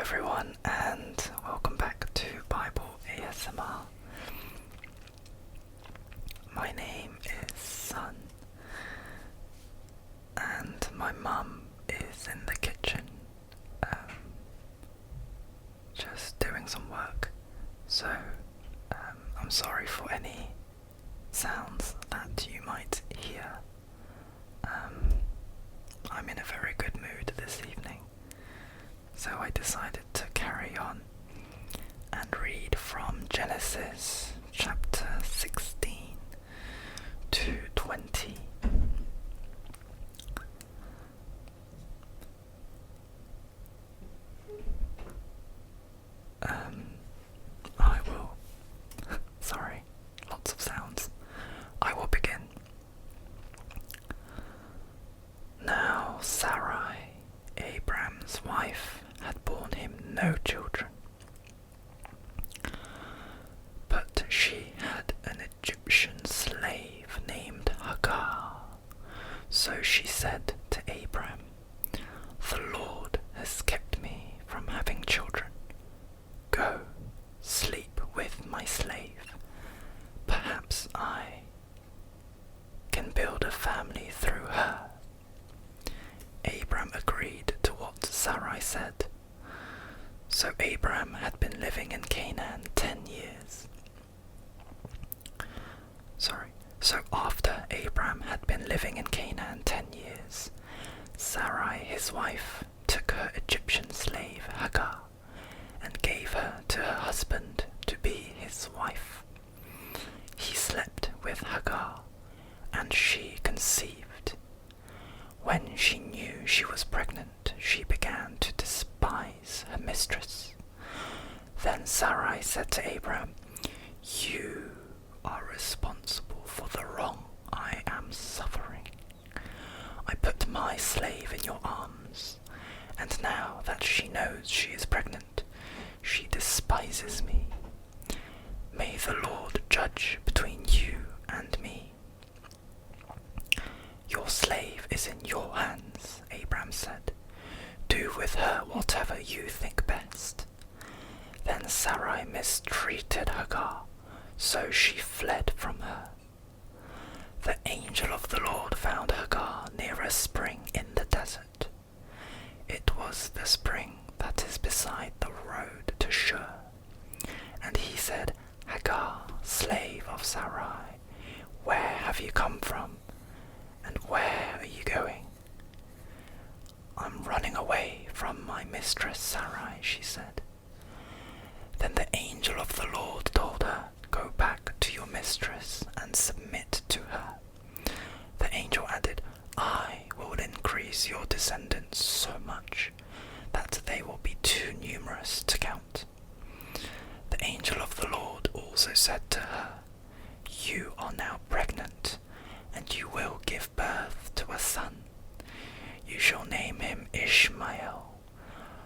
everyone, and welcome back to Bible ASMR. My name is Sun, and my mum is in the kitchen, just doing some work, so I'm sorry for any sounds that you might hear. I'm in a very good mood this evening, so I decided to carry on and read from Genesis chapter 16 to 20. I will, sorry, lots of sounds. I will begin. Now Sarai, Abram's wife, had borne him no children, but she had an Egyptian slave named Hagar. So she said to Abram, "The Lord has kept me from having children. Go, sleep with my slave. Perhaps I can build a family through her." Abram agreed to what Sarai said. So Abram had been living in Canaan 10 years. So after Abram had been living in Canaan 10 years, Sarai, his wife, took her Egyptian slave Hagar and gave her to her husband to be his wife. He slept with Hagar, and she conceived. When she knew she was pregnant, she began to despise her mistress. Then Sarai said to Abram, "You are responsible for the wrong I am suffering. I put my slave in your arms, and now that she knows she is pregnant, she despises me. May the Lord judge between you and me." "Your slave is in your hands," Abram said. "Do with her whatever you think best." Then Sarai mistreated Hagar, so she fled from her. The angel of the Lord found Hagar near a spring in the desert. It was the spring that is beside the road to Shur. And he said, "Hagar, slave of Sarai, where have you come from? And where are you going?" "I'm running away from my mistress Sarai," she said. Then the angel of the Lord told her, "Go back to your mistress and submit to her." The angel added, "I will increase your descendants so much that they will be too numerous to count." The angel of the Lord also said to her, "You are now pregnant, and you will give birth to a son. You shall name him Ishmael,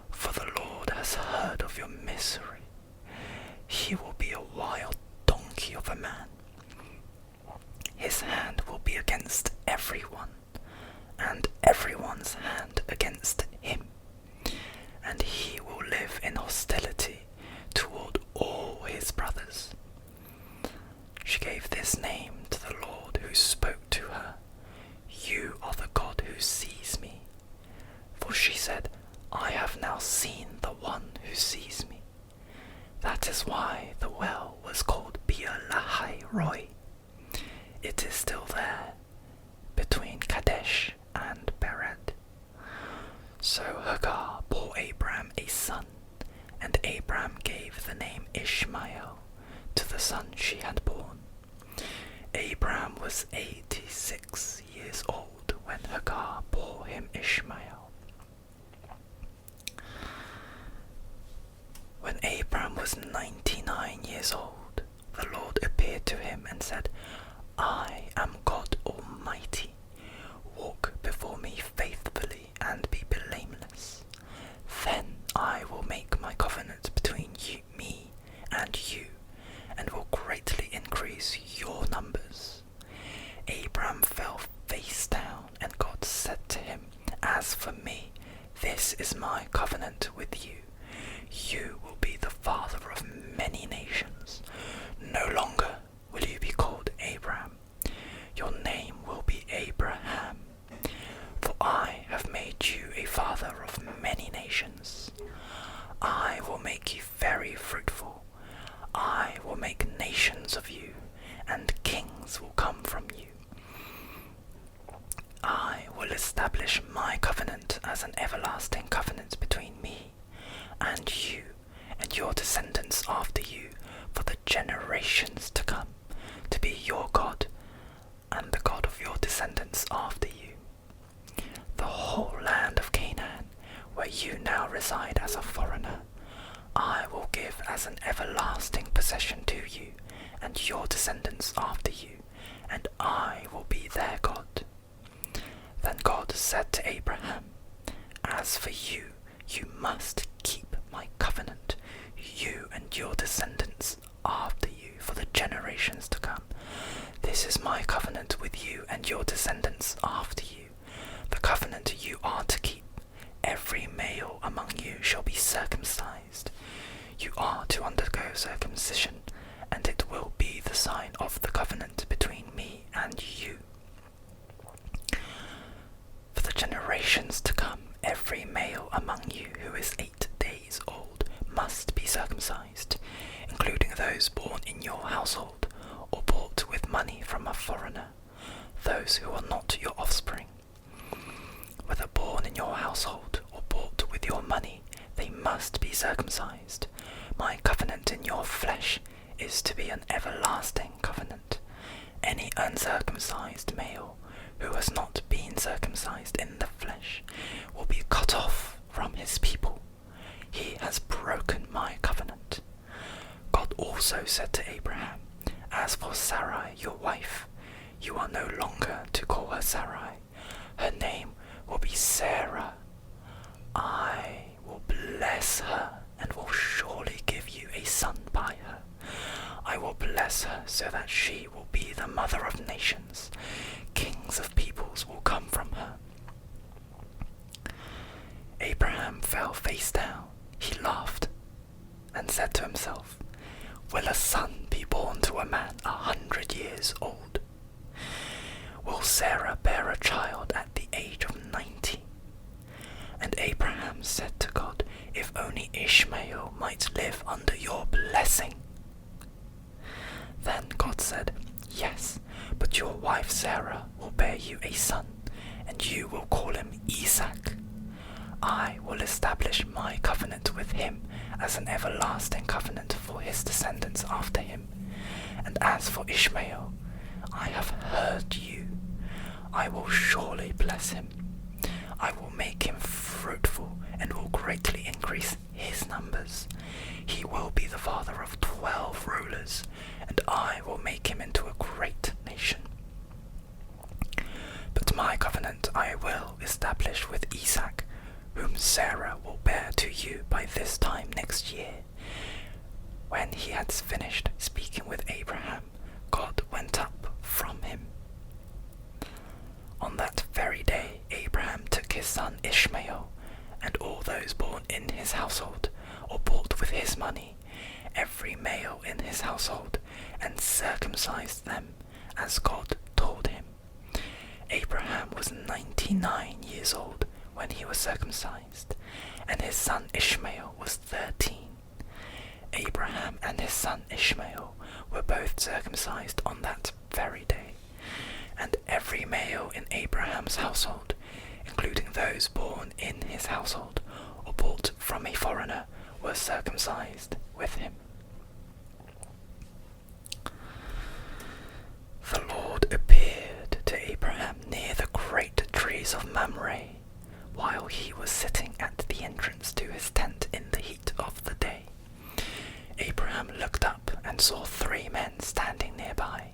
for the Lord has heard of your misery. He will be a wild donkey of a man. His hand will be against everyone, and everyone's hand against him, and he will live in hostility toward all his brothers." She gave this name to the Lord who spoke to her, "You are the God who sees me." For she said, "I have now seen the one who sees me." That is why the well was called Beer Lahai Roi. It is still there, between Kadesh and Bered. So Hagar bore Abram a son, and Abram gave the name Ishmael to the son she had born. Abram was 86 years old when Hagar bore him Ishmael. When Abram was 99 years old, the Lord appeared to him and said, "I am God Almighty. Walk before me faithfully and be blameless. Then I will make my covenant between me and you, and will greatly increase your numbers." Abram fell face down, and God said to him, "As for me, this is my covenant with you. many nations. I will make you very fruitful. I will make nations of you, and kings will come from you. I will establish my covenant as an everlasting covenant between me and you and your descendants after you for the generations to come, to be your God and the God of your descendants after you. The whole land of Canaan, where you now reside as a foreigner, I will give as an everlasting possession to you and your descendants after you, and I will be their God. Then God said to Abraham, As for you, you must keep my covenant, you and your descendants after you for the generations to come. This is my covenant with you and your descendants after you, the covenant you are to keep. Every male among you shall be circumcised. You are to undergo circumcision, and it will be the sign of the covenant between me and you. For the generations to come, every male among you who is 8 days old must be circumcised, including those born in your household or bought with money from a foreigner, those who are not your offspring. Whether born in your household or bought with your money, they must be circumcised. My covenant in your flesh is to be an everlasting covenant. Any uncircumcised male who has not been circumcised in the flesh will be cut off from his people. He has broken my covenant. God also said to Abraham, As for Sarai, your wife, you are no longer to call her Sarai. Her name will be Sarah. I will bless her and will surely give you a son by her. I will bless her so that she will be the mother of nations. Kings of peoples will come from her. Abraham fell face down. He laughed and said to himself, Will a son be born to a man 100 years old? Will Sarah bear a child at the age of 90? And Abraham said to God, If only Ishmael might live under your blessing. Then God said, Yes, but your wife Sarah will bear you a son, and you will call him Isaac. I will establish my covenant with him as an everlasting covenant for his descendants after him. And as for Ishmael, I have heard you. I will surely bless him. I will make him fruitful and will greatly increase his numbers. He will be the father of 12 rulers, and I will make him into a great nation. But my covenant I will establish with Isaac, whom Sarah will bear to you by this time next year. When he had finished speaking with Abraham, God went up from him. On that very day, Abraham took his son Ishmael, and all those born in his household, or bought with his money, every male in his household, and circumcised them, as God told him. Abraham was 99 years old when he was circumcised, and his son Ishmael was 13. Abraham and his son Ishmael were both circumcised on that very day, and every male in Abraham's household, including those born in his household or bought from a foreigner, were circumcised with him. The Lord appeared to Abraham near the great trees of Mamre, while he was sitting at the entrance to his tent in the heat of the day. Abraham looked up and saw 3 men standing nearby.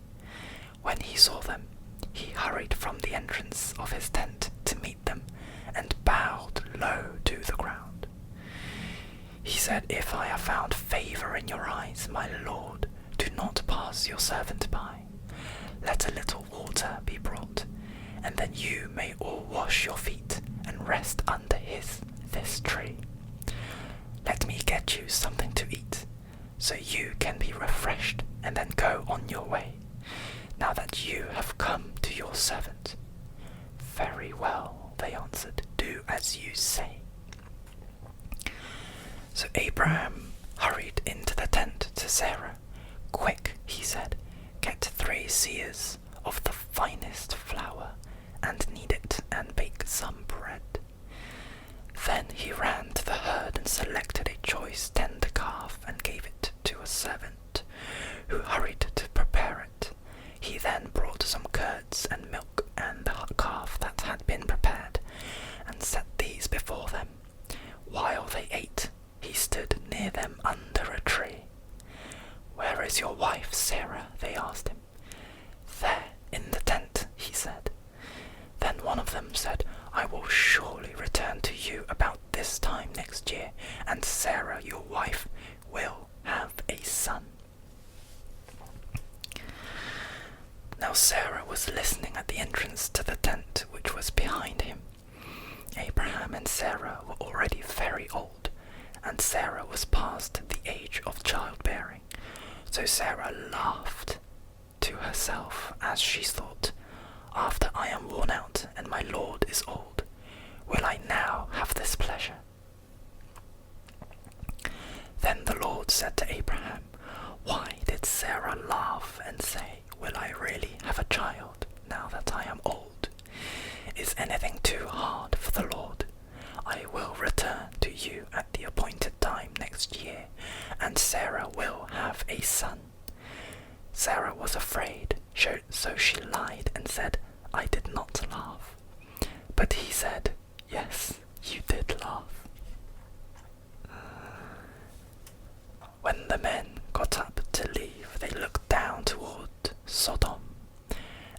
When he saw them, he hurried from the entrance of his tent to meet them and bowed low to the ground. He said, If I have found favor in your eyes, my Lord, do not pass your servant by. Let a little water be brought, and then you may all wash your feet and rest under this tree. Let me get you something to eat, so you can be refreshed and then go on your way, now that you have come to your servant. Very well, they answered, do as you say. So Abraham hurried into the tent to Sarah. "Quick," he said, "get 3 seahs of the finest flour and knead it and bake some bread." Then he ran to the herd and selected a choice tender calf and gave it to a servant, who hurried to prepare it. He then brought some curds and milk and the calf that had been prepared, and set these before them. While they ate, he stood near them under a tree. "Where is your wife, Sarah?" they asked him. "There, in the tent," he said. Then one of them said, "I will surely return to you about this time next year, and Sarah, your wife, will have a son." Now Sarah was listening at the entrance to the tent which was behind him. Abraham and Sarah were already very old, and Sarah was past the age of childbearing. So Sarah laughed to herself as she thought, "After I am worn out and my Lord is old, will I now have this pleasure?" Then the Lord said to Abraham, "Why did Sarah laugh and say, 'Will I really have a child now that I am old?' Is anything too hard for the Lord? I will return to you at the appointed time next year, and Sarah will have a son." Sarah was afraid, so she lied and said, "I did not laugh." But he said, "Yes, you did laugh." When the men got up to leave, they looked down toward Sodom,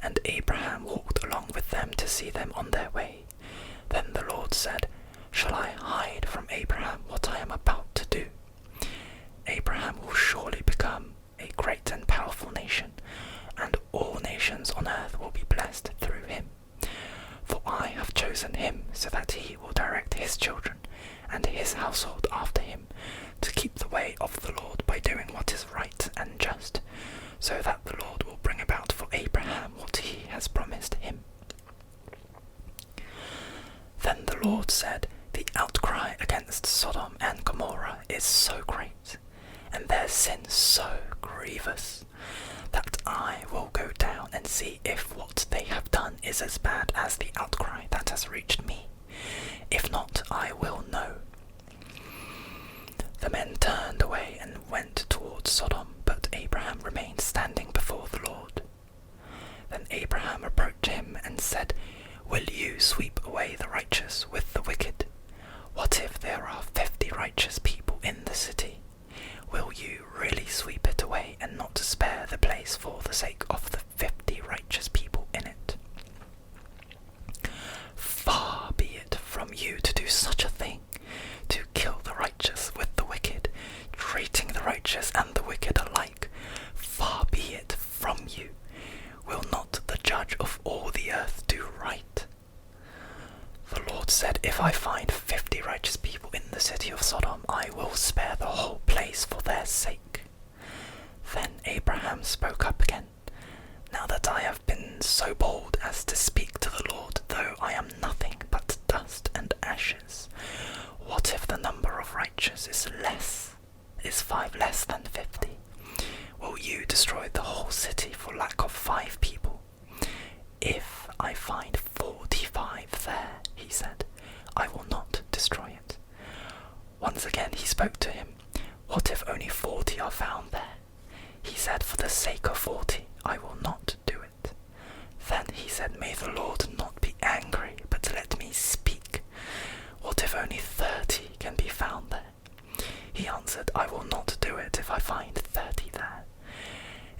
and Abraham walked along with them to see them on their way. Then the Lord said, "Shall I hide from Abraham what I am about to do? Abraham will surely become a great and powerful nation, and all nations on earth will be blessed through him. For I have chosen him so that he will direct his children and his household after him, to keep the way of the Lord by doing what is right and just, so that the Lord will bring about for Abraham what he has promised him." Then the Lord said, "The outcry against Sodom and Gomorrah is so great, and their sin so grievous, that I will go down and see if what they have done is as bad as the outcry that has reached me. If not, I will know." The men turned away and went towards Sodom, but Abraham remained standing before the Lord. Then Abraham approached him and said, "Will you sweep away the righteous with the wicked? What if there are 50 righteous people in the city? Will you really sweep it away and not spare the place for the sake of the 50 righteous people in it? Far be it from you to do such a thing, to kill the righteous with the wicked, treating the righteous and the wicked alike. Far be it from you. Will not the judge of all the earth do right?" The Lord said, "If I find 50 righteous people in the city of Sodom, I will spare the whole place for their sake." Then Abraham spoke up again, "Now that I have been so bold as to speak to the Lord, though I am nothing but dust and ashes, what if the number of righteous is 5 less than 50? Will you destroy the whole city for lack of 5 people? If I find 45 there," he said, "I will not destroy it." Once again he spoke to him, "What if only 40 are found there?" He said, "For the sake of 40, I will not do it." Then he said, "May the Lord not be angry, but let me speak. What if only 30 can be found there?" He answered, "I will not do it if I find 30 there."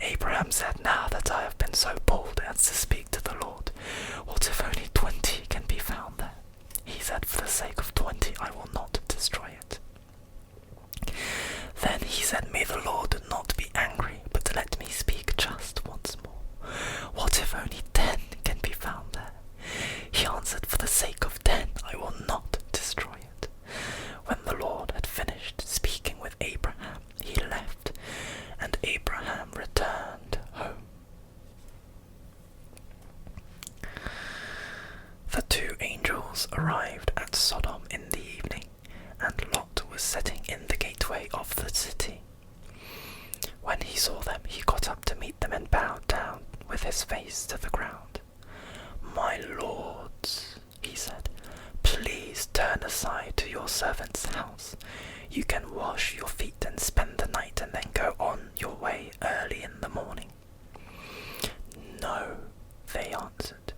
Abraham said, "Now that I have been so bold as to speak to the Lord, what if only 20 can be found there?" He said, "For the sake of 20, I will not destroy it." Then he said, "May the Lord not be angry, but let me speak just once more. What if only 10 can be found there?" He answered, "For the sake of 10, I will not destroy it." When the Lord had finished speaking with Abraham, he left, and Abraham returned home. The 2 angels arrived at Sodom in the evening, and Lot was sitting in the gateway of the city. When he saw them, he got up to meet them and bowed down with his face to the ground. "My lords," he said, "please turn aside to your servant's house. You can wash your feet and spend the night and then go on your way early in the morning." "No," they answered,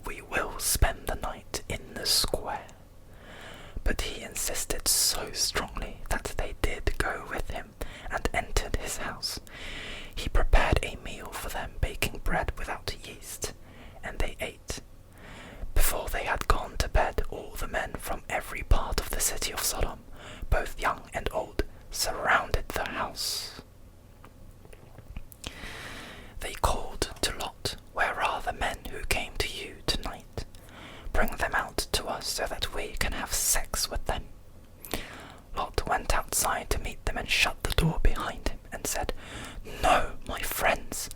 "we will spend the night in the square." But he insisted so strongly that they did go with him and entered his house. He prepared a meal for them, baking bread without yeast, and they ate. Before they had gone to bed, all the men from every part of the city of Sodom, both young and old, surrounded the house. They called to Lot, "Where are the men who came to you tonight? Bring them out to us so that we can have sex with them." Lot went outside to meet them and shut the door behind him and said, "No, my friends,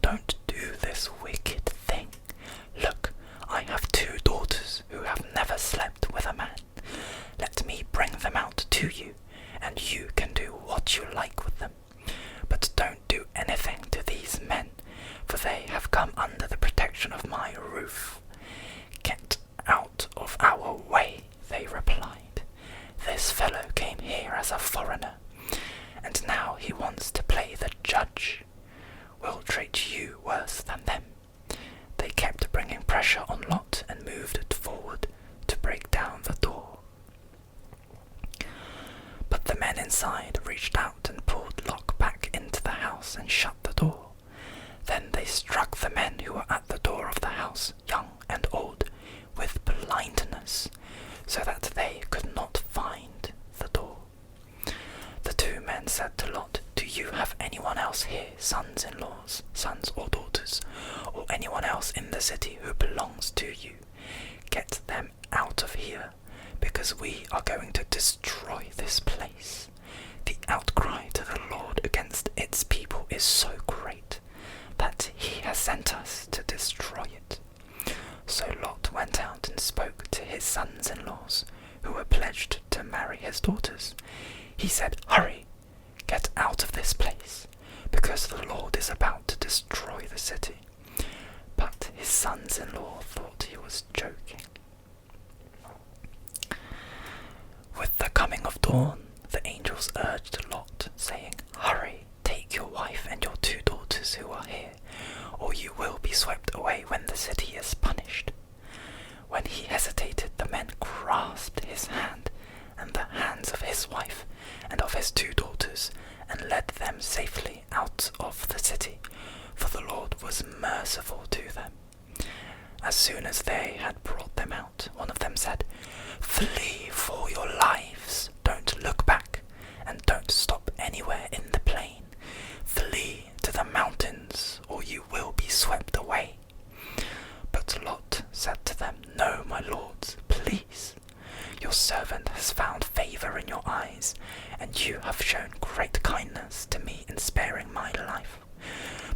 don't do this wicked thing. Look, I have 2 daughters who have never slept with a man. Let me bring them out to you, and you can do what you like with them. But don't do anything to these men, for they have come under the protection of my roof." "Get out of our way," they replied. "This fellow came here as a foreigner, and now he wants to play the judge. We'll treat you worse than them." They kept bringing pressure on Lot and moved it forward to break down the door. But the men inside reached out and pulled Lot back into the house and shut the door. Then they struck the men who were at the door of the house, young and old, with blindness, so that they could not find the door. The 2 men said to Lot, "Do you have anyone else here, sons-in-laws, sons or daughters, or anyone else in the city who belongs to you? Get them out of here, because we are going to destroy this place. The outcry to the Lord against its people is so great that he has sent us to destroy it." So Lot went out and spoke to his sons-in-laws, who were pledged to marry his daughters. He said, "Hurry, get out of this place, because the Lord is about to destroy the city." But his sons-in-law thought he was joking. With the coming of dawn, the angels urged Lot, saying, "Hurry, take your wife and your 2 daughters who are here, or you will be swept away when the city is punished." When he hesitated, the men grasped his hand and the hands of his wife and of his 2 daughters and led them safely out of the city, for the Lord was merciful to them. As soon as they had brought them out, one of them said, "Flee for your lives. Don't look back, and don't stop anywhere in the plain. Flee to the mountains, or you will be swept away." But Lot said to them, "No, my lords, please. Your servant has found favor in your eyes, and you have shown great kindness to me in sparing my life.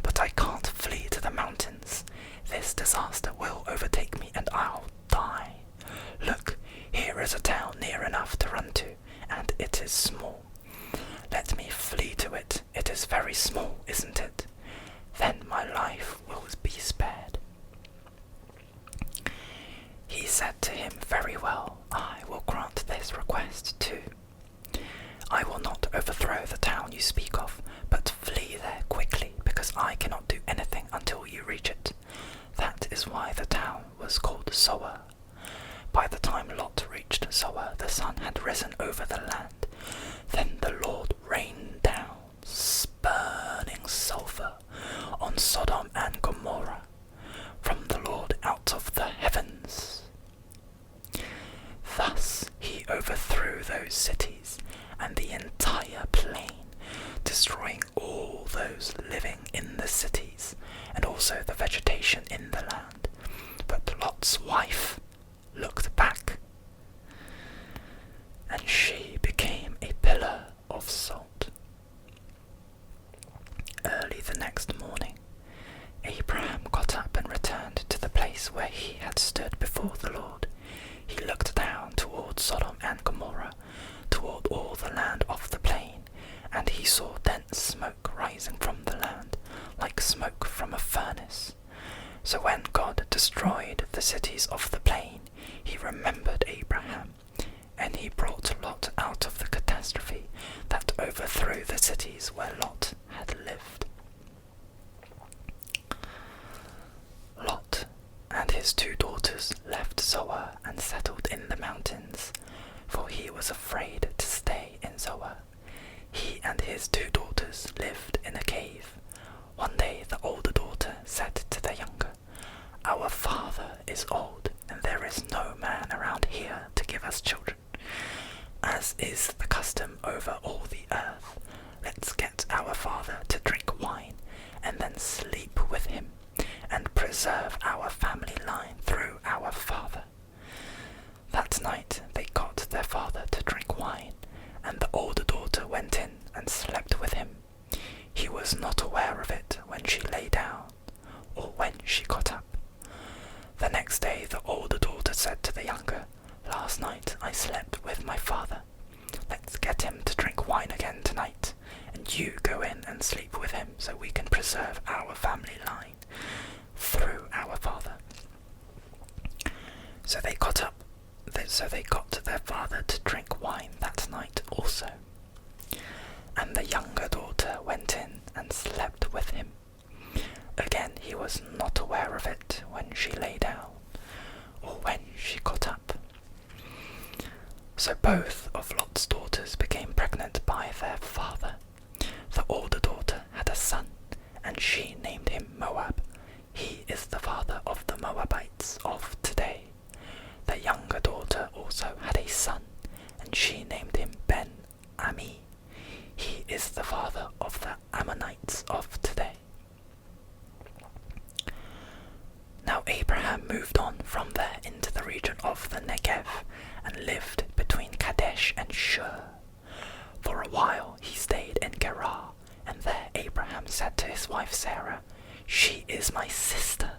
But I can't flee to the mountains. This disaster will overtake me, and I'll die. Look, here is a town near enough to run to, and it is small. Let me flee to it. It is very small, isn't it? Then my life will be spared." He said to him, "Very well, I will grant this request too. I will not overthrow the town you speak of, but flee there quickly, because I cannot do anything until you reach it." That is why the town was called Zoar. By the time Lot reached Zoar, the sun had risen over the land. Then the Lord rained down burning sulfur on Sodom and Gomorrah from the Lord out of the heavens. Thus he overthrew those cities and the entire plain, destroying all those living in the cities and also the vegetation in the land. But Lot's wife looked back, and she became a pillar of salt. Early the next morning, Abraham got up and returned to the place where he had stood before the Lord. He looked down toward Sodom and Gomorrah, toward all the land of the plain, his 2 daughters lived in a cave. One day the older daughter said to the younger, "Our father is old, and there is no man around here to give us children. As is the custom over all the earth, let's get our father to drink wine, and then sleep with him, and preserve our family line through our father." That night they got their father to drink wine, and the older daughter went in and slept with him. He was not aware of it when she lay down, or when she got up. The next day the older daughter said to the younger, "Last night I slept with my father. Let's get him to drink wine again tonight, and you go in and sleep with him so we can preserve our family line through our father." So they got their father to drink wine that night also. And the younger daughter went in and slept with him. Again he was not aware of it when she lay down, or when she got up. So both of Lot's daughters became pregnant by their father. The older daughter had a son, and she named him Moab. He is the father of the Moabites of today. The younger daughter also had a son, and she named him Ben-Ami. He is the father of the Ammonites of today. Now Abraham moved on from there into the region of the Negev, and lived between Kadesh and Shur. For a while he stayed in Gerar, and there Abraham said to his wife Sarah, "She is my sister."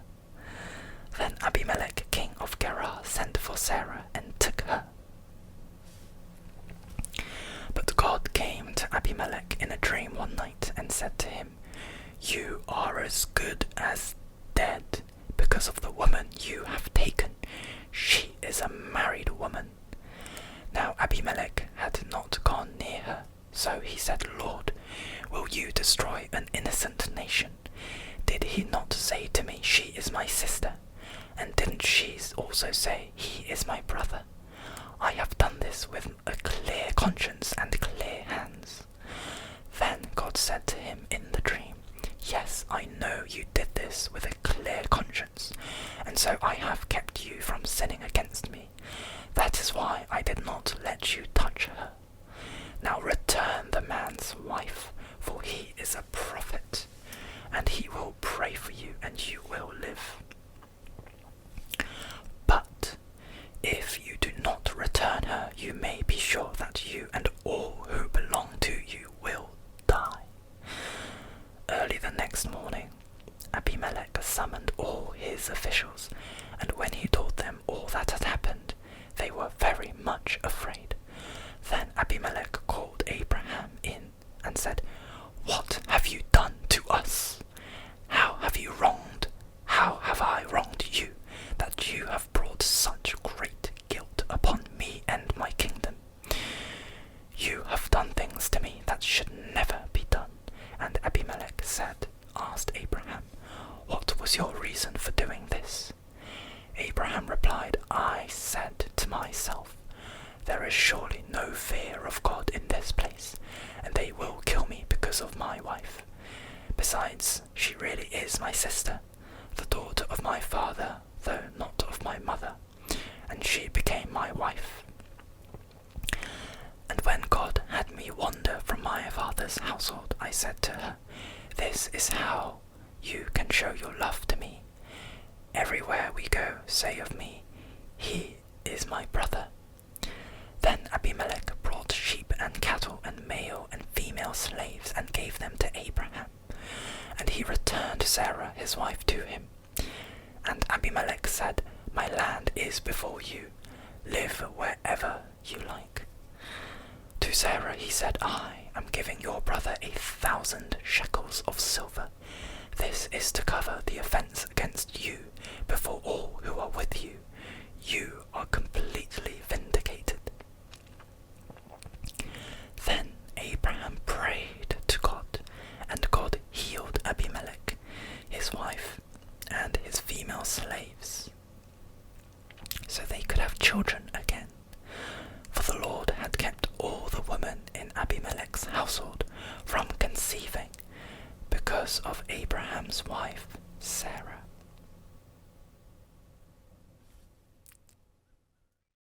Then Abimelech, king of Gerar, sent for Sarah and took her. But God came to Abimelech in a dream one night and said to him, "You are as good as dead because of the woman you have taken. She is a married woman." Now Abimelech had not gone near her, so he said, "Lord, will you destroy an innocent nation? Did he not say to me, 'She is my sister'? And didn't she also say, 'He is my brother'? I have done this with a clear conscience and clear hands." Then God said to him in the dream, "Yes, I know you did this with a clear conscience, and so I have kept you from sinning against me. That is why I did not let you touch her. Now return the man's wife, for he is a prophet, and he will pray for you, and you will live. But if you do not return her, you may be sure that you and all who belong to you will die." Early the next morning, Abimelech summoned all his officials, and when he told them all that had happened, they were very much afraid. Then Abimelech called Abraham in and said, "What have you done to us? How have I wronged you, that you have brought such great guilt upon me and my kingdom? You have done things to me that should never be done." And Abimelech asked Abraham, "What was your reason for doing this?" Abraham replied, "I said to myself, 'There is surely no fear of God in this place, and they will kill me because of my wife. Besides, she really is my sister, the daughter of my father, though not of my mother, and she became my wife.' And when God had me wander from my father's household, I said to her, 'This is how you can show your love to me. Everywhere we go, say of me, "He is my brother."' Then Abimelech brought sheep and cattle and male and female slaves and gave them to Abraham. And he returned Sarah his wife to him. And Abimelech said, 'My land is before you. Live wherever you like.' To Sarah he said, 'I am giving your brother 1,000 shekels of silver. This is to cover the offense against you before all who are with you. You are completely vindicated.' Then Abraham prayed to God, and God healed Abimelech, his wife, and his female slaves, so they could have children again. For the Lord had kept all the women in Abimelech's household from wife.